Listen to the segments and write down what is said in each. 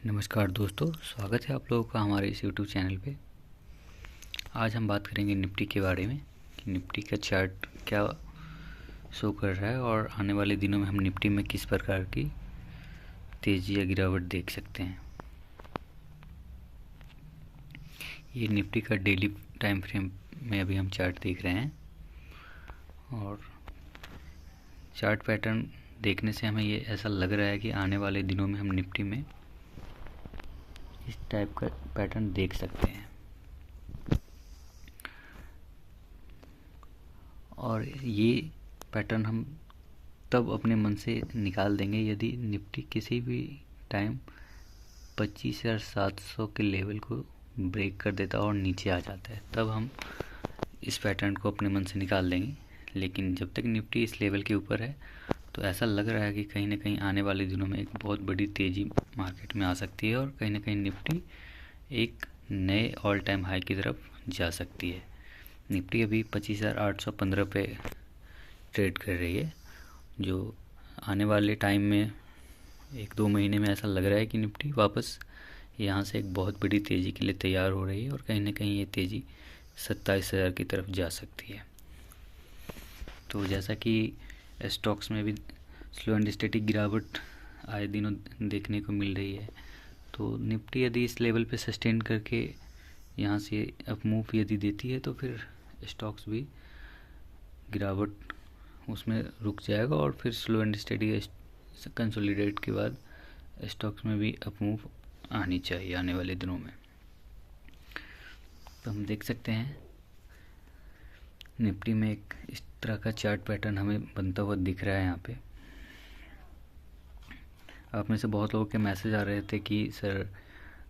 नमस्कार दोस्तों, स्वागत है आप लोगों का हमारे इस यूट्यूब चैनल पे। आज हम बात करेंगे निफ्टी के बारे में कि निफ्टी का चार्ट क्या शो कर रहा है और आने वाले दिनों में हम निफ्टी में किस प्रकार की तेज़ी या गिरावट देख सकते हैं। ये निफ्टी का डेली टाइम फ्रेम में अभी हम चार्ट देख रहे हैं और चार्ट पैटर्न देखने से हमें ये ऐसा लग रहा है कि आने वाले दिनों में हम निफ्टी में इस टाइप का पैटर्न देख सकते हैं। और ये पैटर्न हम तब अपने मन से निकाल देंगे यदि निफ्टी किसी भी टाइम 25,700 के लेवल को ब्रेक कर देता और नीचे आ जाता है, तब हम इस पैटर्न को अपने मन से निकाल देंगे। लेकिन जब तक निफ्टी इस लेवल के ऊपर है तो ऐसा लग रहा है कि कहीं ना कहीं आने वाले दिनों में एक बहुत बड़ी तेज़ी मार्केट में आ सकती है और कहीं ना कहीं निफ्टी एक नए ऑल टाइम हाई की तरफ जा सकती है। निफ्टी अभी 25,815 पे ट्रेड कर रही है, जो आने वाले टाइम में 1-2 महीने में ऐसा लग रहा है कि निफ्टी वापस यहाँ से एक बहुत बड़ी तेज़ी के लिए तैयार हो रही है और कहीं ना कहीं ये तेज़ी 27,000 की तरफ जा सकती है। तो जैसा कि स्टॉक्स में भी स्लो एंड स्टेटिक गिरावट आए दिनों देखने को मिल रही है, तो निफ्टी यदि इस लेवल पे सस्टेन करके यहाँ से अप मूव यदि देती है तो फिर स्टॉक्स भी गिरावट उसमें रुक जाएगा और फिर स्लो एंड स्टेडी कंसोलिडेट के बाद स्टॉक्स में भी अप मूव आनी चाहिए आने वाले दिनों में। तो हम देख सकते हैं निफ्टी में एक इस तरह का चार्ट पैटर्न हमें बनता हुआ दिख रहा है। यहाँ पे आप में से बहुत लोगों के मैसेज आ रहे थे कि सर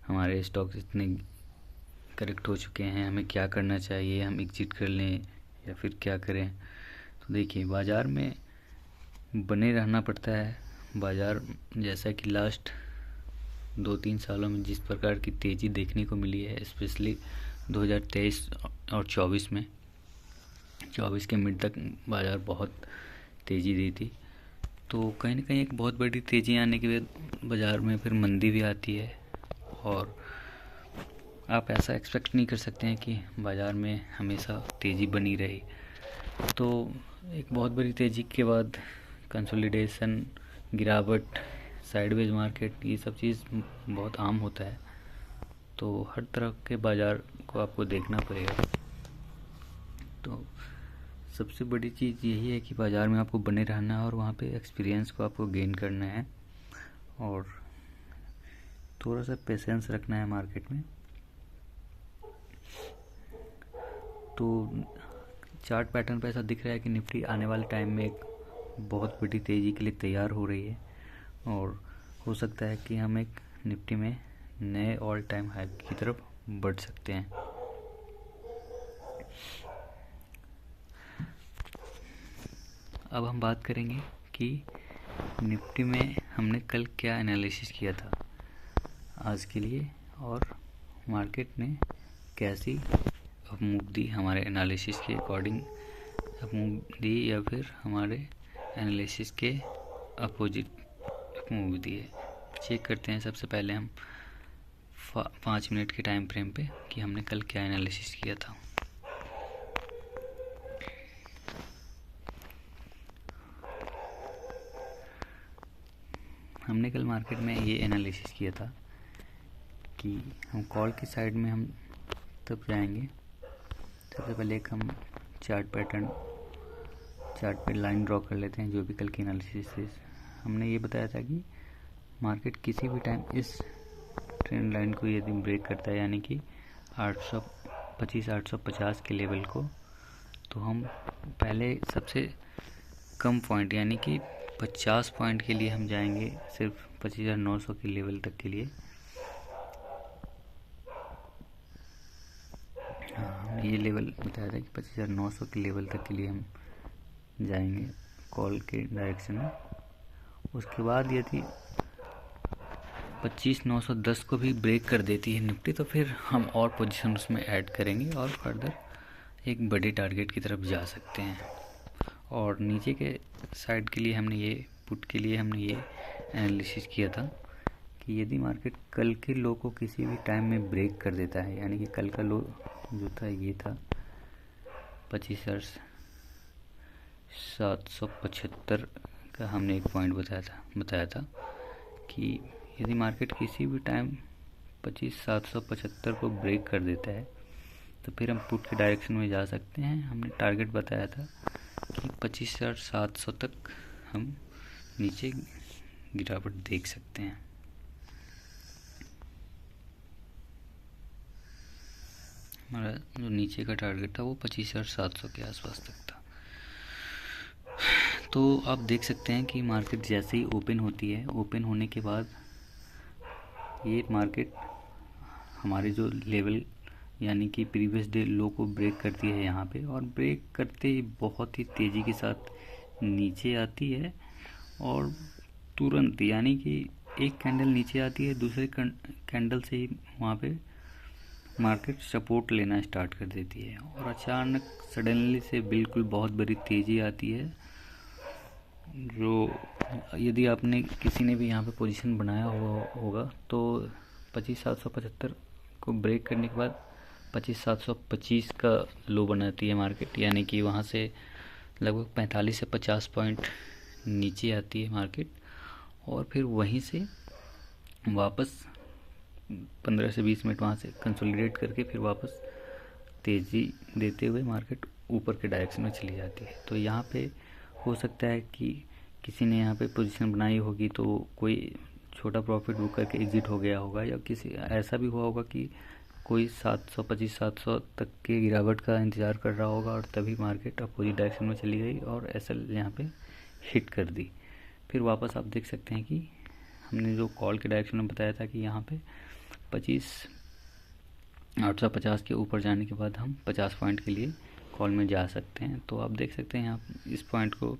हमारे स्टॉक्स इतने करेक्ट हो चुके हैं, हमें क्या करना चाहिए, हम एग्जिट कर लें या फिर क्या करें। तो देखिए, बाज़ार में बने रहना पड़ता है। बाज़ार जैसा कि लास्ट 2-3 सालों में जिस प्रकार की तेज़ी देखने को मिली है, स्पेशली 2023 और 24 में, 24 के मिड तक बाज़ार बहुत तेज़ी दी थी। तो कहीं ना कहीं एक बहुत बड़ी तेज़ी आने के बाद बाज़ार में फिर मंदी भी आती है और आप ऐसा एक्सपेक्ट नहीं कर सकते हैं कि बाज़ार में हमेशा तेज़ी बनी रही। तो एक बहुत बड़ी तेज़ी के बाद कंसोलिडेशन, गिरावट, साइडवेज मार्केट, ये सब चीज़ बहुत आम होता है। तो हर तरह के बाज़ार को आपको देखना पड़ेगा। तो सबसे बड़ी चीज़ यही है कि बाज़ार में आपको बने रहना है और वहाँ पे एक्सपीरियंस को आपको गेन करना है और थोड़ा सा पेशेंस रखना है मार्केट में। तो चार्ट पैटर्न पे ऐसा दिख रहा है कि निफ्टी आने वाले टाइम में एक बहुत बड़ी तेज़ी के लिए तैयार हो रही है और हो सकता है कि हम एक निफ्टी में नए ऑल टाइम हाई की तरफ बढ़ सकते हैं। अब हम बात करेंगे कि निफ्टी में हमने कल क्या एनालिसिस किया था आज के लिए और मार्केट ने कैसी अप मूव दी, हमारे एनालिसिस के अकॉर्डिंग अप मूव दी या फिर हमारे एनालिसिस के अपोजिट अप मूव दी है। चेक करते हैं सबसे पहले हम 5 मिनट के टाइम फ्रेम पे कि हमने कल क्या एनालिसिस किया था। हमने कल मार्केट में ये एनालिसिस किया था कि हम कॉल की साइड में हम तब जाएंगे। सबसे पहले एक हम चार्ट पे लाइन ड्रॉ कर लेते हैं, जो भी कल की एनालिसिस से हमने ये बताया था कि मार्केट किसी भी टाइम इस ट्रेंड लाइन को यदि ब्रेक करता है, यानी कि 850 के लेवल को, तो हम पहले सबसे कम पॉइंट यानी कि 50 पॉइंट के लिए हम जाएंगे, सिर्फ 25,900 के लेवल तक के लिए। ये लेवल बताया था कि 25,900 के लेवल तक के लिए हम जाएंगे कॉल के डायरेक्शन में। उसके बाद यदि 25,910 को भी ब्रेक कर देती है निफ्टी, तो फिर हम और पोजीशन उसमें ऐड करेंगे और फर्दर एक बड़े टारगेट की तरफ जा सकते हैं। और नीचे के साइड के लिए हमने ये पुट के लिए हमने ये एनालिसिस किया था कि यदि मार्केट कल के लो को किसी भी टाइम में ब्रेक कर देता है, यानी कि कल का लो जो था ये था 25,775 का, हमने एक पॉइंट बताया था कि यदि मार्केट किसी भी टाइम 25,775 को ब्रेक कर देता है तो फिर हम पुट के डायरेक्शन में जा सकते हैं। हमने टारगेट बताया था कि 25,700 तक हम नीचे गिरावट देख सकते हैं। हमारा जो नीचे का टारगेट था वो 25,700 के आसपास तक था। तो आप देख सकते हैं कि मार्केट जैसे ही ओपन होती है, ओपन होने के बाद ये मार्केट हमारे जो लेवल यानी कि प्रीवियस डे लो को ब्रेक करती है यहाँ पे, और ब्रेक करते ही बहुत ही तेज़ी के साथ नीचे आती है और तुरंत यानी कि एक कैंडल नीचे आती है, दूसरे कैंडल से ही वहाँ पे मार्केट सपोर्ट लेना स्टार्ट कर देती है और अचानक सडनली से बिल्कुल बहुत बड़ी तेज़ी आती है। जो यदि आपने किसी ने भी यहाँ पे पोजीशन बनाया हुआ होगा तो 25,775 को ब्रेक करने के बाद 25,725 का लो बनाती है मार्केट, यानी कि वहाँ से लगभग 45 से 50 पॉइंट नीचे आती है मार्केट, और फिर वहीं से वापस 15 से 20 मिनट वहाँ से कंसोलिडेट करके फिर वापस तेज़ी देते हुए मार्केट ऊपर के डायरेक्शन में चली जाती है। तो यहाँ पे हो सकता है कि किसी ने यहाँ पे पोजीशन बनाई होगी तो कोई छोटा प्रॉफिट बुक करके एग्जिट हो गया होगा, या किसी ऐसा भी हुआ होगा कि कोई 700 तक के गिरावट का इंतज़ार कर रहा होगा और तभी मार्केट अपोजिट डायरेक्शन में चली गई और एसएल यहाँ पे हिट कर दी। फिर वापस आप देख सकते हैं कि हमने जो कॉल के डायरेक्शन में बताया था कि यहाँ पे 25,850 के ऊपर जाने के बाद हम 50 पॉइंट के लिए कॉल में जा सकते हैं। तो आप देख सकते हैं यहाँ इस पॉइंट को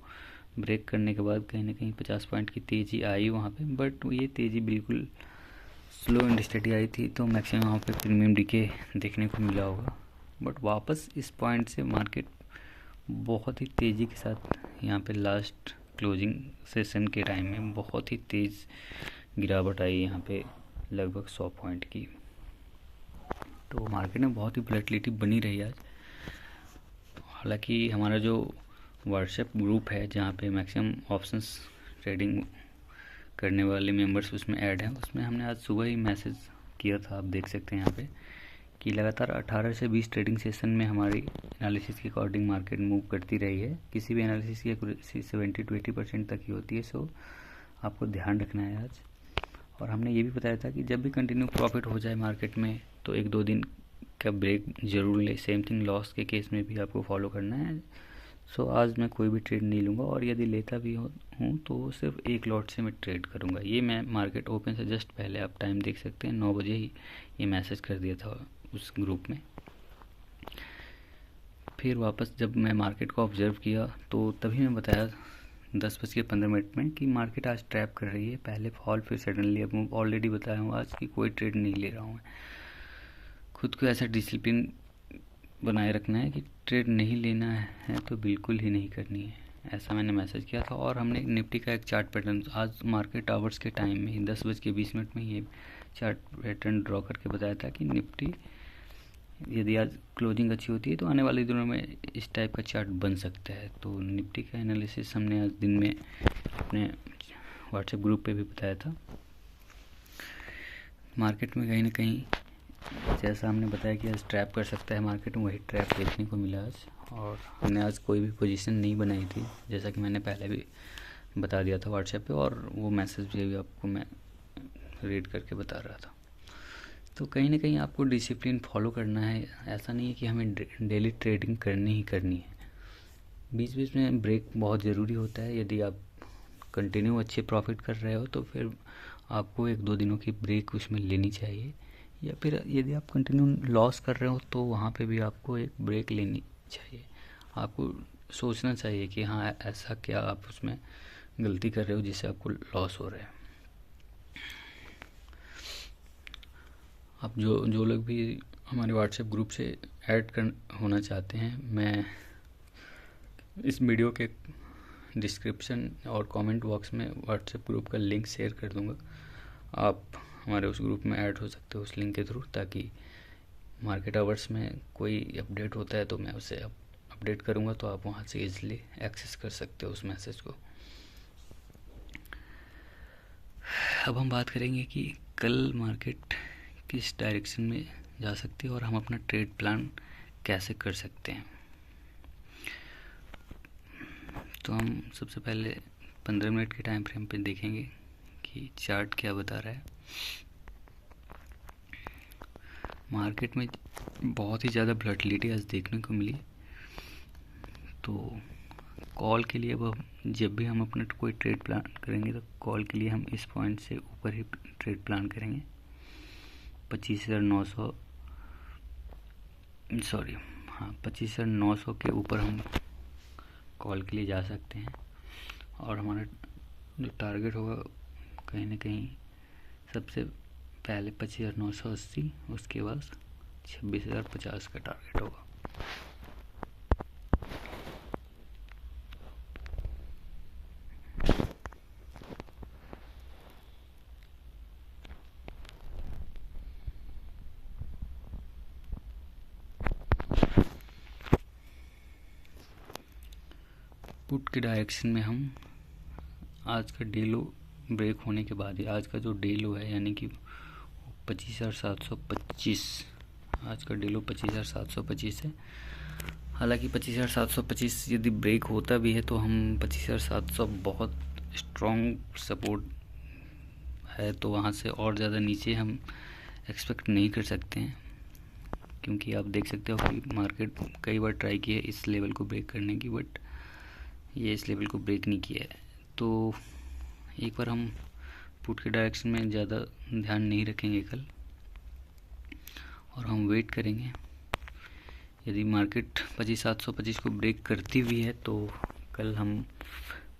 ब्रेक करने के बाद कहीं ना कहीं 50 पॉइंट की तेज़ी आई वहाँ पे, बट ये तेज़ी बिल्कुल स्लो एंड स्टडी आई थी, तो मैक्सिमम वहाँ पे प्रीमियम डीके देखने को मिला होगा। बट वापस इस पॉइंट से मार्केट बहुत ही तेज़ी के साथ यहाँ पे लास्ट क्लोजिंग सेशन के टाइम में बहुत ही तेज़ गिरावट आई यहाँ पे लगभग 100 पॉइंट की। तो मार्केट में बहुत ही वोलेटिलिटी बनी रही आज। हालांकि हमारा जो व्हाट्सएप ग्रुप है जहाँ पे मैक्सिमम ऑप्शंस ट्रेडिंग करने वाले मेंबर्स उसमें ऐड हैं, उसमें हमने आज सुबह ही मैसेज किया था, आप देख सकते हैं यहाँ पे कि लगातार 18 से 20 ट्रेडिंग सेशन में हमारी एनालिसिस के अकॉर्डिंग मार्केट मूव करती रही है। किसी भी एनालिसिस की एक्यूरेसी 70 to 80% तक ही होती है, सो आपको ध्यान रखना है आज। और हमने ये भी बताया था कि जब भी कंटिन्यू प्रॉफिट हो जाए मार्केट में तो 1-2 दिन का ब्रेक जरूर ले। सेम थिंग लॉस के केस में भी आपको फॉलो करना है। सो आज मैं कोई भी ट्रेड नहीं लूँगा, और यदि लेता भी हूँ तो सिर्फ एक लॉट से मैं ट्रेड करूँगा। ये मैं मार्केट ओपन से जस्ट पहले आप टाइम देख सकते हैं 9 बजे ही ये मैसेज कर दिया था उस ग्रुप में। फिर वापस जब मैं मार्केट को ऑब्जर्व किया तो तभी मैं बताया 10:15 में कि मार्केट आज ट्रैप कर रही है, पहले फॉल फिर सडनली अब ऑलरेडी बताया हूँ आज कि कोई ट्रेड नहीं ले रहा हूँ। खुद को ऐसा डिसिप्लिन बनाए रखना है कि ट्रेड नहीं लेना है तो बिल्कुल ही नहीं करनी है, ऐसा मैंने मैसेज किया था। और हमने निफ्टी का एक चार्ट पैटर्न आज मार्केट आवर्स के टाइम में ही 10:20 में ये चार्ट पैटर्न ड्रॉ करके बताया था कि निफ्टी यदि आज क्लोजिंग अच्छी होती है तो आने वाले दिनों में इस टाइप का चार्ट बन सकता है। तो निफ्टी का एनालिसिस हमने आज दिन में अपने व्हाट्सएप ग्रुप पे भी बताया था। मार्केट में कहीं ना कहीं जैसा हमने बताया कि आज ट्रैप कर सकता है मार्केट में, वही ट्रैप देखने को मिला आज। और हमने आज कोई भी पोजीशन नहीं बनाई थी, जैसा कि मैंने पहले भी बता दिया था व्हाट्सएप पे, और वो मैसेज भी आपको मैं रीड करके बता रहा था। तो कहीं ना कहीं आपको डिसिप्लिन फॉलो करना है। ऐसा नहीं है कि हमें डेली ट्रेडिंग करनी ही करनी है, बीच बीच में ब्रेक बहुत ज़रूरी होता है। यदि आप कंटिन्यू अच्छे प्रॉफिट कर रहे हो तो फिर आपको 1-2 दिनों की ब्रेक उसमें लेनी चाहिए, या फिर यदि आप कंटिन्यू लॉस कर रहे हो तो वहाँ पे भी आपको एक ब्रेक लेनी चाहिए। आपको सोचना चाहिए कि हाँ ऐसा क्या आप उसमें गलती कर रहे हो जिससे आपको लॉस हो रहा है। आप जो लोग भी हमारे व्हाट्सएप ग्रुप से ऐड होना चाहते हैं, मैं इस वीडियो के डिस्क्रिप्शन और कमेंट बॉक्स में व्हाट्सएप ग्रुप का लिंक शेयर कर दूंगा। आप हमारे उस ग्रुप में ऐड हो सकते हो उस लिंक के थ्रू, ताकि मार्केट आवर्स में कोई अपडेट होता है तो मैं उसे अपडेट करूँगा, तो आप वहाँ से ईज़िली एक्सेस कर सकते हो उस मैसेज को। अब हम बात करेंगे कि कल मार्केट किस डायरेक्शन में जा सकती है और हम अपना ट्रेड प्लान कैसे कर सकते हैं। तो हम सबसे पहले 15 मिनट के टाइम फ्रेम पे देखेंगे कि चार्ट क्या बता रहा है। मार्केट में बहुत ही ज़्यादा वोलेटिलिटी आज देखने को मिली, तो कॉल के लिए अब जब भी हम अपना कोई ट्रेड प्लान करेंगे तो कॉल के लिए हम इस पॉइंट से ऊपर ही ट्रेड प्लान करेंगे। 25,900 के ऊपर हम कॉल के लिए जा सकते हैं, और हमारा जो टारगेट होगा कहीं ना कहीं सबसे पहले 25,980, उसके बाद 26,050 का टारगेट होगा। पुट के डायरेक्शन में हम आज का डे लो ब्रेक होने के बाद ही, आज का जो डे लो है यानी कि 25,725, आज का डे लो 25,725 है। हालांकि 25,725 यदि ब्रेक होता भी है तो हम 25,700 बहुत स्ट्रॉन्ग सपोर्ट है, तो वहाँ से और ज़्यादा नीचे हम एक्सपेक्ट नहीं कर सकते हैं, क्योंकि आप देख सकते हो कि मार्केट कई बार ट्राई की है इस लेवल को ब्रेक करने की, बट ये इस लेवल को ब्रेक नहीं किया है। तो एक बार हम पुट के डायरेक्शन में ज़्यादा ध्यान नहीं रखेंगे कल, और हम वेट करेंगे। यदि मार्केट 25,725 को ब्रेक करती भी है तो कल हम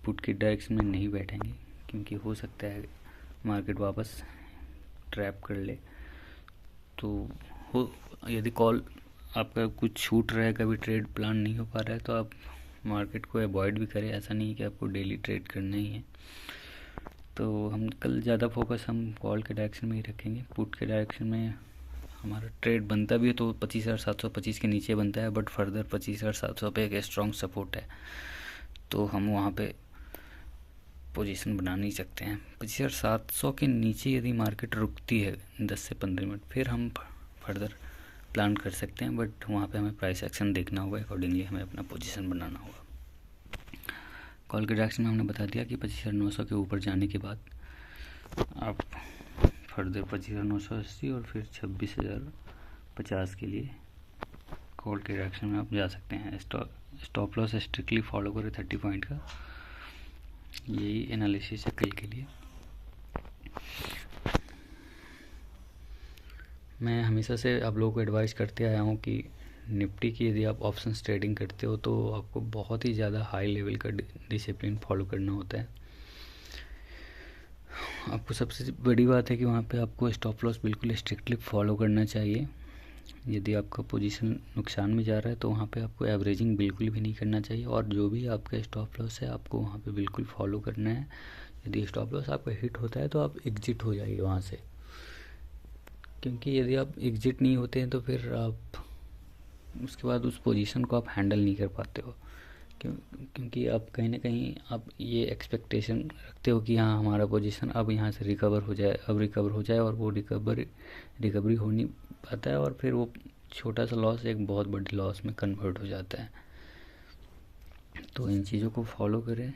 पुट के डायरेक्शन में नहीं बैठेंगे, क्योंकि हो सकता है मार्केट वापस ट्रैप कर ले। तो यदि कॉल आपका कुछ छूट रहा है, कभी ट्रेड प्लान नहीं हो पा रहा है, तो आप मार्केट को अवॉइड भी करें। ऐसा नहीं कि आपको डेली ट्रेड करना ही है। तो हम कल ज़्यादा फोकस हम कॉल के डायरेक्शन में ही रखेंगे। पुट के डायरेक्शन में हमारा ट्रेड बनता भी है तो 25,725 के नीचे बनता है, बट फर्दर 25,700 पे एक स्ट्रॉन्ग सपोर्ट है, तो हम वहाँ पे पोजीशन बना नहीं सकते हैं। 25,700 के नीचे यदि मार्केट रुकती है 10 से 15 मिनट, फिर हम फर्दर प्लान कर सकते हैं, बट वहाँ पे हमें प्राइस एक्शन देखना होगा, अकॉर्डिंगली हमें अपना पोजीशन बनाना होगा। कॉल के डायरेक्शन में हमने बता दिया कि 25,900 के ऊपर जाने के बाद आप फर्दर 25,980 और फिर 26,050 के लिए कॉल के डायरेक्शन में आप जा सकते हैं। स्टॉप लॉस स्ट्रिक्टली फॉलो करें 30 पॉइंट का। यही एनालिसिस है कल के लिए। मैं हमेशा से आप लोगों को एडवाइस करते आया हूँ कि निफ्टी की यदि आप ऑप्शंस ट्रेडिंग करते हो तो आपको बहुत ही ज़्यादा हाई लेवल का डिसिप्लिन फॉलो करना होता है। आपको सबसे बड़ी बात है कि वहाँ पे आपको स्टॉप लॉस बिल्कुल स्ट्रिक्टली फॉलो करना चाहिए। यदि आपका पोजीशन नुकसान में जा रहा है तो वहाँ पे आपको एवरेजिंग बिल्कुल भी नहीं करना चाहिए, और जो भी आपका स्टॉप लॉस है आपको वहाँ पे बिल्कुल फॉलो करना है। यदि स्टॉप लॉस आपका हिट होता है तो आप एग्जिट हो जाइए वहाँ से, क्योंकि यदि आप एग्जिट नहीं होते हैं तो फिर आप उसके बाद उस पोजीशन को आप हैंडल नहीं कर पाते हो, क्योंकि आप कहीं ना कहीं आप ये एक्सपेक्टेशन रखते हो कि हाँ हमारा पोजीशन अब यहाँ से रिकवर हो जाए, और वो रिकवरी हो नहीं पाता है, और फिर वो छोटा सा लॉस एक बहुत बड़ी लॉस में कन्वर्ट हो जाता है। तो इन चीज़ों को फॉलो करें